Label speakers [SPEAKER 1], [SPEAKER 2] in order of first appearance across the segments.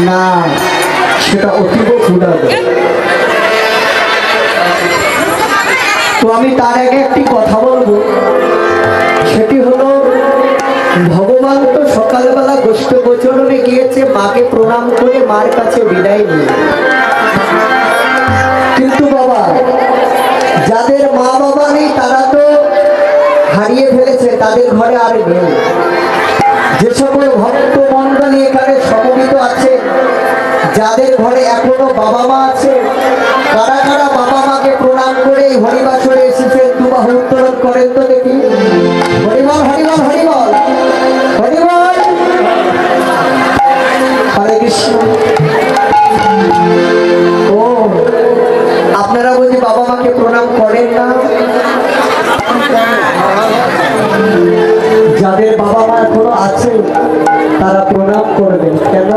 [SPEAKER 1] না, সেটা অতীব ক্ষুধার্ত। তো আমি তার আগে একটি কথা বলবো, সেটি হলো ভগবান তো সকালবেলা গোষ্ঠ গোচরণে গিয়েছে মাকে প্রণাম করে মার কাছে বিদায় নিয়ে, কিন্তু বাবা যাদের মা বাবা নেই তারা তো হারিয়ে ফেলেছে, তাদের ঘরে আর নেই। যে সকল ভক্ত মন্ডলী এখানে সমবেত আছে, যাদের ঘরে এখনো বাবা মা আছে, কারা কারা বাবা মাকে প্রণাম করে হরিবাসরে এসেছে, দুবাহু উত্তোলন করেন তো দেখি। হরিবল হরিবল হরিবল হরিবল, হরে কৃষ্ণ। ও আপনারা বলছি বাবা মাকে প্রণাম করেন না? যাদের বাবা মা এখনো আছে তারা প্রণাম করবেন। কেন?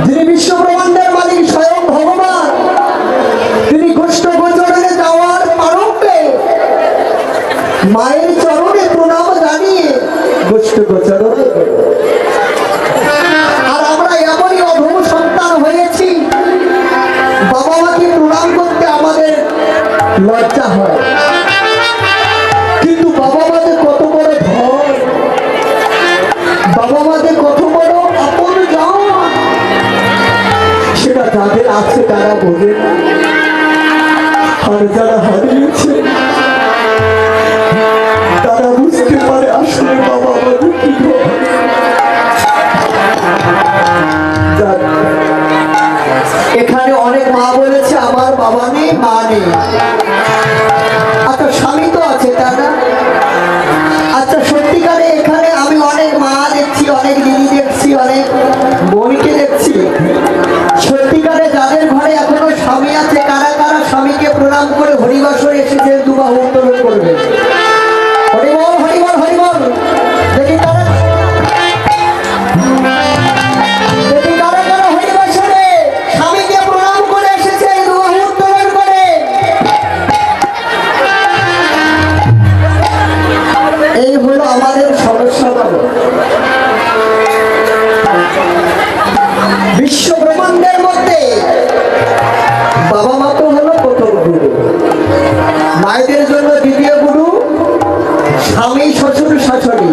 [SPEAKER 1] যিনি বিশ্ব ব্রহ্মাণ্ডের মালিক স্বয়ং ভগবান, তিনি গোষ্ঠ গোচরণে যাওয়ার প্রারম্ভে মায়ের চরণে প্রণাম জানিয়ে গোষ্ঠ গোচরণে, আর আমরা এমনই অধম সন্তান হয়েছি, বাবা মাকে প্রণাম করতে আমাদের লজ্জা হয়। কিন্তু বাবা মাদের কত বড় ভয়, বাবা মাদের কত বড় আপন জন, সেটা যাদের আছে তারা বোঝে না। আর যারা হারিয়েছে তারা বুঝতে পারে আসলে বাবা মাদের কি হয়। এখানে অনেক মা বলেছে আমার বাবা নেই মা নেই। আচ্ছা স্বামী তো আছে, তা না? আচ্ছা সত্যিকারে এখানে আমি অনেক মা দেখছি, অনেক দিদি দেখছি, অনেক বোনকে দেখছি। সত্যিকারে যাদের ঘরে এখনো স্বামী আছে, কারা কারা স্বামীকে প্রণাম করে হরিবাসরে এসেছে দুবাহু উত্তোলন করবে? হরিবল হরিবল হরিবল, দেখি কারা হরিবাসরে স্বামীকে প্রণাম করে এসেছে দুবাহু উত্তোলন করে। এই হলো আমাদের সমস্যা। বিশ্ব ব্রহ্মাণ্ডের মধ্যে বাবা মা তো হলো প্রথম গুরু, মায়েদের জন্য দ্বিতীয় গুরু স্বামী শ্বশুর শাশুড়ি।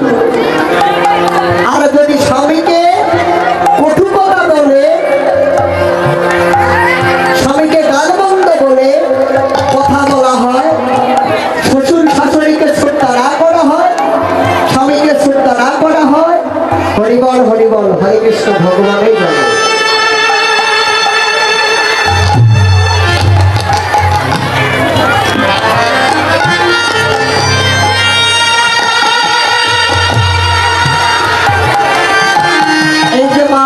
[SPEAKER 1] আর যদি স্বামীকে কটু কথা বলে, স্বামীকে গালমন্দ বলে কথা বলা হয়, শ্বশুর শাশুড়িকে শ্রদ্ধা না করা হয়, স্বামীকে শ্রদ্ধা না করা হয়, হরিবল হরিবল হরে কৃষ্ণ ভগবানের জানে। এই যে মা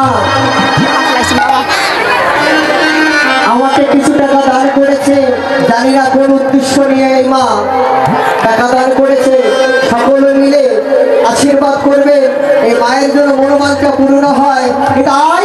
[SPEAKER 1] আমাকে কিছু টাকা দান করেছে, জানি না কোন উদ্দেশ্য নিয়ে এই মা টাকা দান করেছে, সকলে মিলে আশীর্বাদ করবে এই মায়ের জন্য মনোবাঞ্ছা পূর্ণ হয়। তাই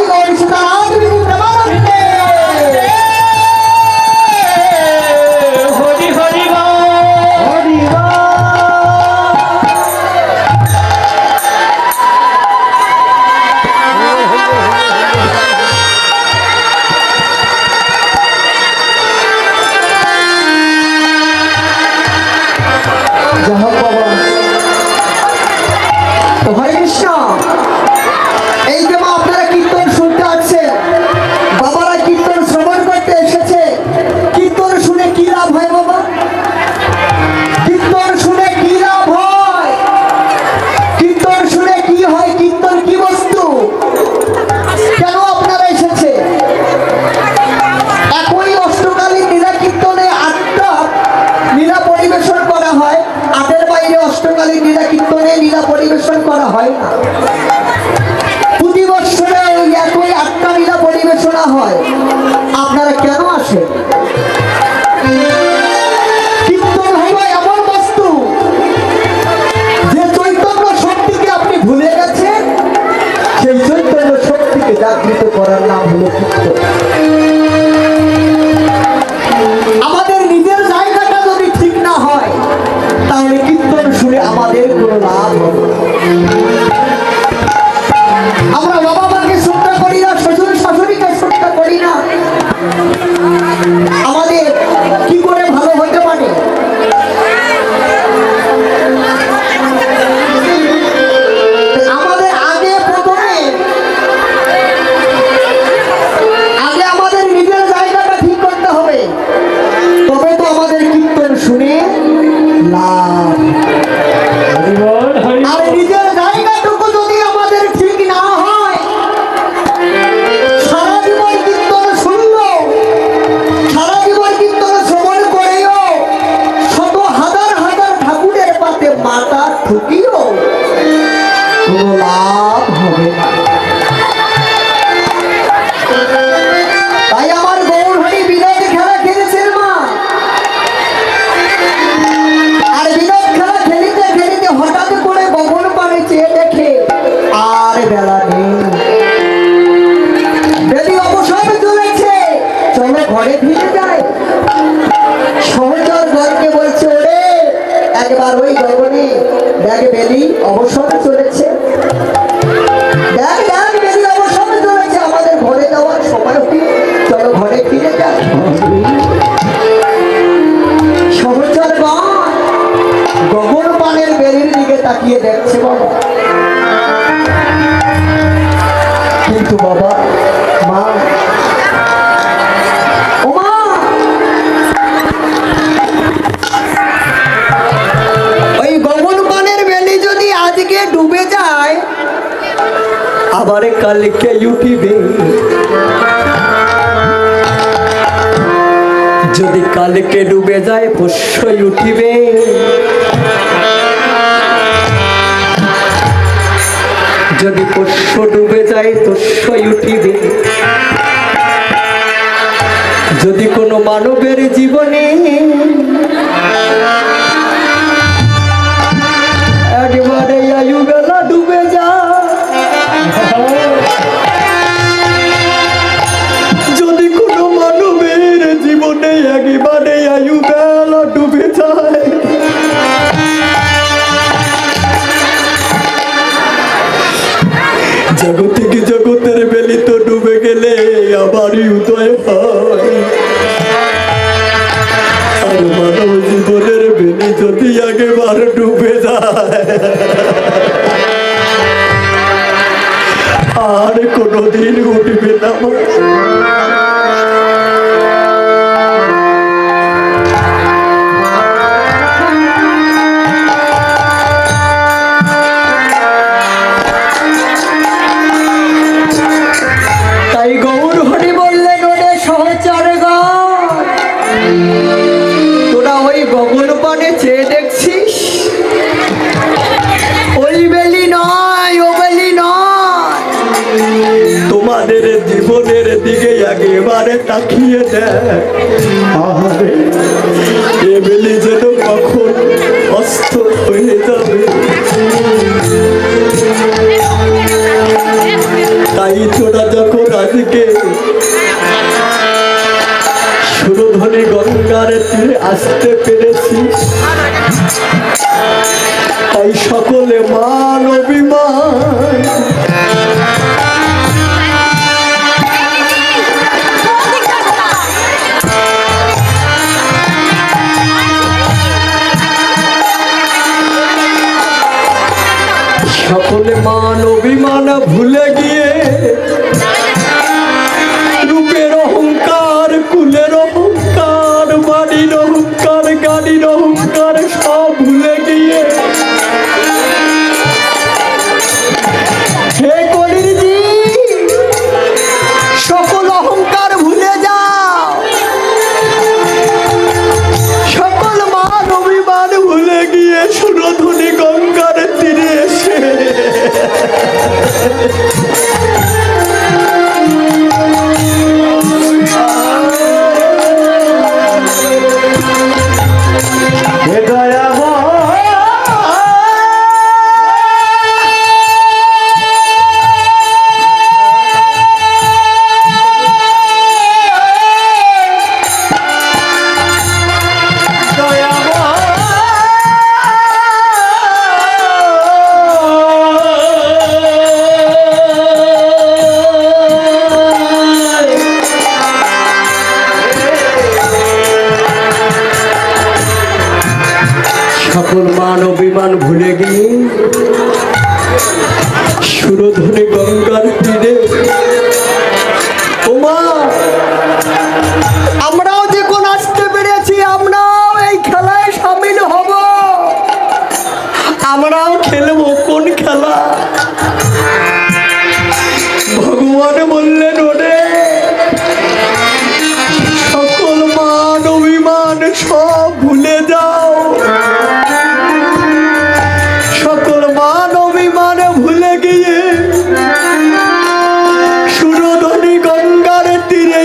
[SPEAKER 1] হরে কৃষ্ণ। এই যে মা আপনারা কীর্তন শুনতে আসছেন, বাবারা কীর্তন শ্রবণ করতে এসেছে, কীর্তন শুনে কি লাভ হয় বাবা? কীর্তন শুনে কি লাভ হয়? কীর্তন শুনে কি হয়? কীর্তন কি বস্তু? কেন আপনারা এসেছে? একই অষ্টকালীন লীলা কীর্তনে 8টা লীলা পরিবেশন করা হয়, 8-এর বাইরে অষ্টকালীন লীলা কীর্তনে লীলা পরিবেশন করা হয় না। প্রতি বৎসরে ওই একই 8টা লীলা পরিবেশনা হয়। আপনারা কেন আসেন? কীর্তন হলো এমন বস্তু যে চৈতন্য শক্তিকে আপনি ভুলে গেছেন, সেই চৈতন্য শক্তিকে জাগৃত করার নাম হলো কীর্তন। আমাদের নিজের জায়গাটা যদি ঠিক না হয় তাহলে কীর্তন শুনে আমাদের কোনো লাভ হবে। আমরা বাবা মাকে আবার কালকে উঠিবে। যদি কালকে ডুবে যায় পরশুই উঠিবে। যদি পরশু ডুবে যায় তরশুই উঠিবে। যদি কোনো মানবের জীবনে একবারে আয়ু বেলা ডুবে যায়, যদি কোনো মানবের জীবনে একবারে আয়ু বেলা ডুবে যায়, জগতে জগতের বেলি তো ডুবে গেলে আবারই উদয় হয়। আর মানব জীবনের বেলি যদি আগেবার ডুবে যায় আর কোনোদিন উঠবে না। তাই গৌর হরি বললেন, ওরে সহচর তোরা ওই গগন পানে চেয়ে দেখছিস, ওই বেলি নয়, ও বেলি নয়, তোমাদের জীবনের দিকে একেবারে তাকিয়ে দেয়। এ বেলি যেন কখন অস্ত হয়ে যাবে। তাই তোরা যখন আজকে সুরধনী গঙ্গার তীরে আসতে পেরেছি, তাই সকলে মান অভিমান সকলে মান অভিমান ভুলে গিয়ে রূপের অহংকার, কুলের অহংকার, বাড়ির অহংকার, গাড়ির অহংকার সব ভুলে গিয়ে হে কলির জীব, সকল অহংকার ভুলে যাও, সকল মান অভিমান ভুলে গিয়ে সুরধনী গঙ্গার তীরে এসে সকল মান অভিমান ভুলে গিয়ে সুরধনী গঙ্গার তীরে ওমা আমরাও যখন আসতে পেরেছি, আমরাও এই খেলায় সামিল হব, আমরাও খেলবো। কোন খেলা? ভগবান বললেন, ওরে সকল মান অভিমান সব ভুলে যাও, সকল মান অভিমান ভুলে গিয়ে সুরধনী গঙ্গার তীরে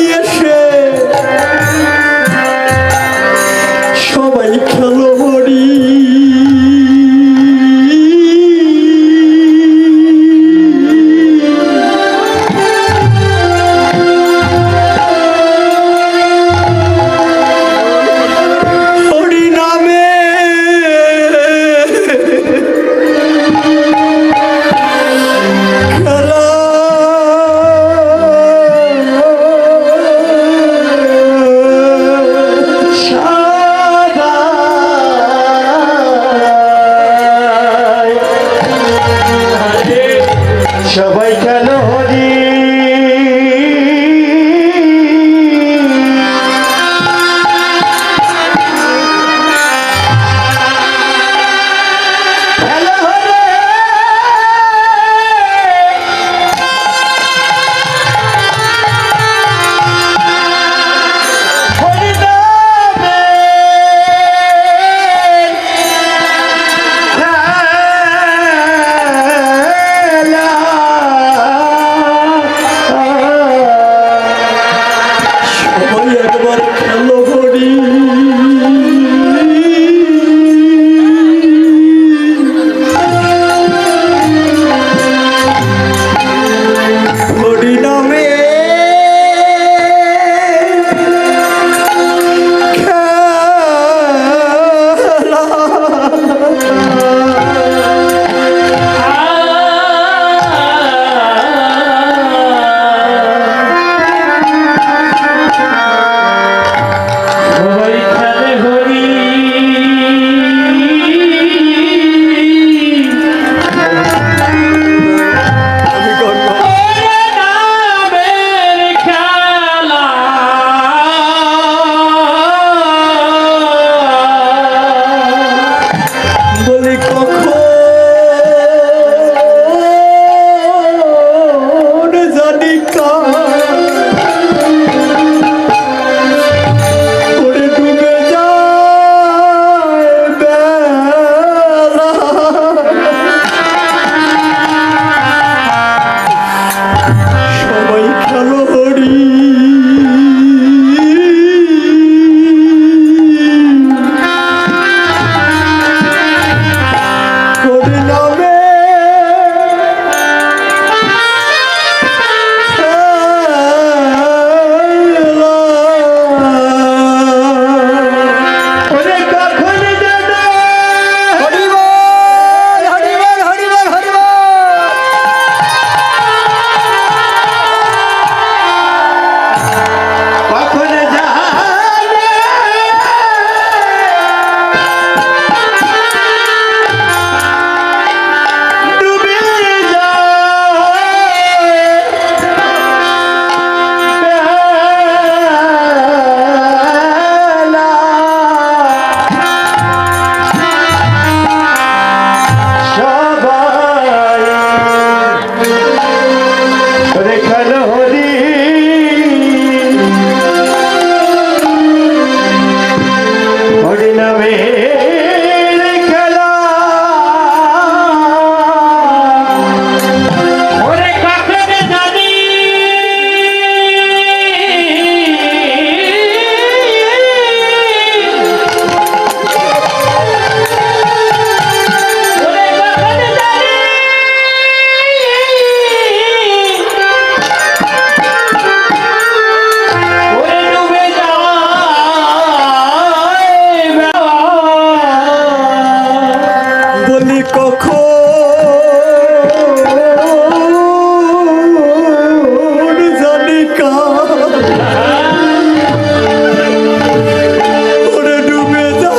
[SPEAKER 1] ওরে ডুবে যায়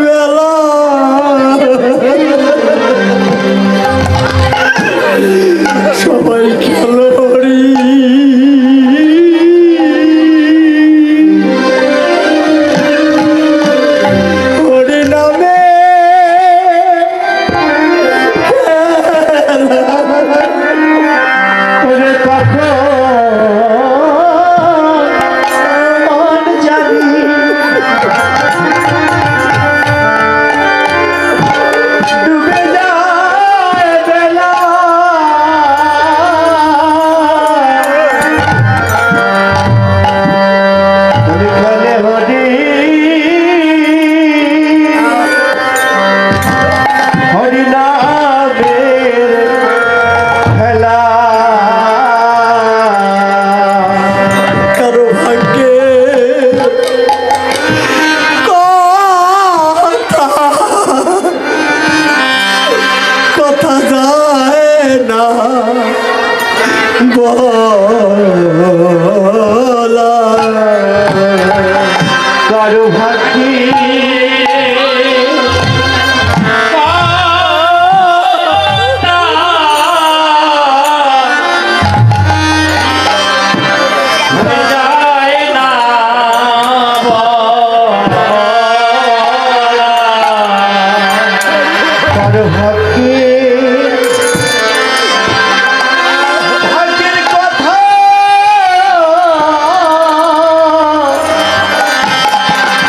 [SPEAKER 1] বেলা, সবাই খেলো হরি হরি নামে ওরে কখন জানি ডুবে যায় বেলা, হরি খেলে হরি হরি নামের খেলা। কারো ভাগ্যে কথা কথা যায় না বলা, কারো ভাগ্যে ভাগ্যের কথা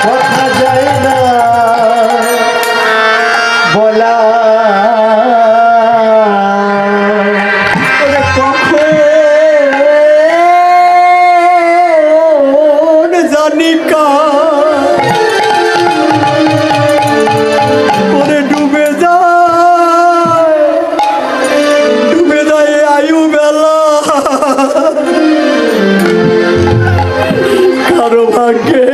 [SPEAKER 1] কথা যায় না বলা, কখন জানি ওরে ডুবে যায় আয়ু বেলা, কারো ভাগ্যে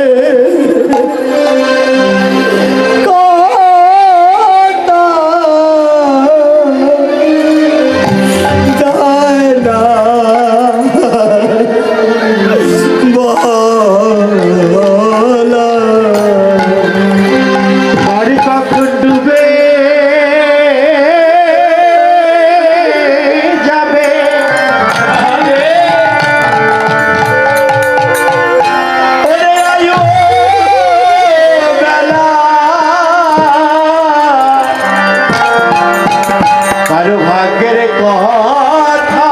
[SPEAKER 1] কথা যায় না বলা, বাড়ি কখন ডুবে যাবে ওরে আয়ু বেলা, কারো ভাগ্যের কথা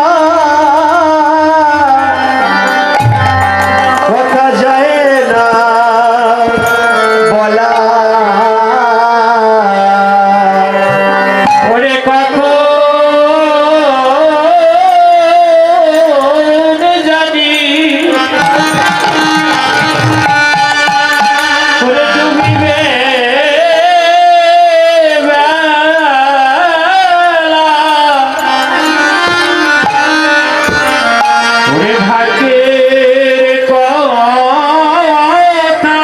[SPEAKER 1] কথা যায় না বলা, ওরে কখন জানি ওরে ডুবিবে বেলা, ওরে ভাগ্যের কথা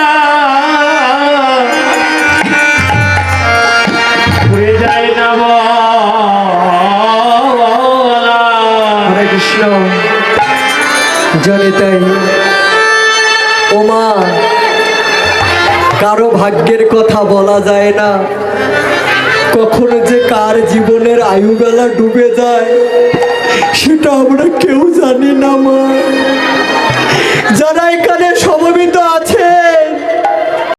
[SPEAKER 1] উড়ে যায় না বলা। হরে কৃষ্ণ। জানি তাই ওমা, কারো ভাগ্যের কথা বলা যায় না, কখনো যে কার জীবনের আয়ুবেলা ডুবে যায় সেটা আমরা কেউ জানি না মা। যারা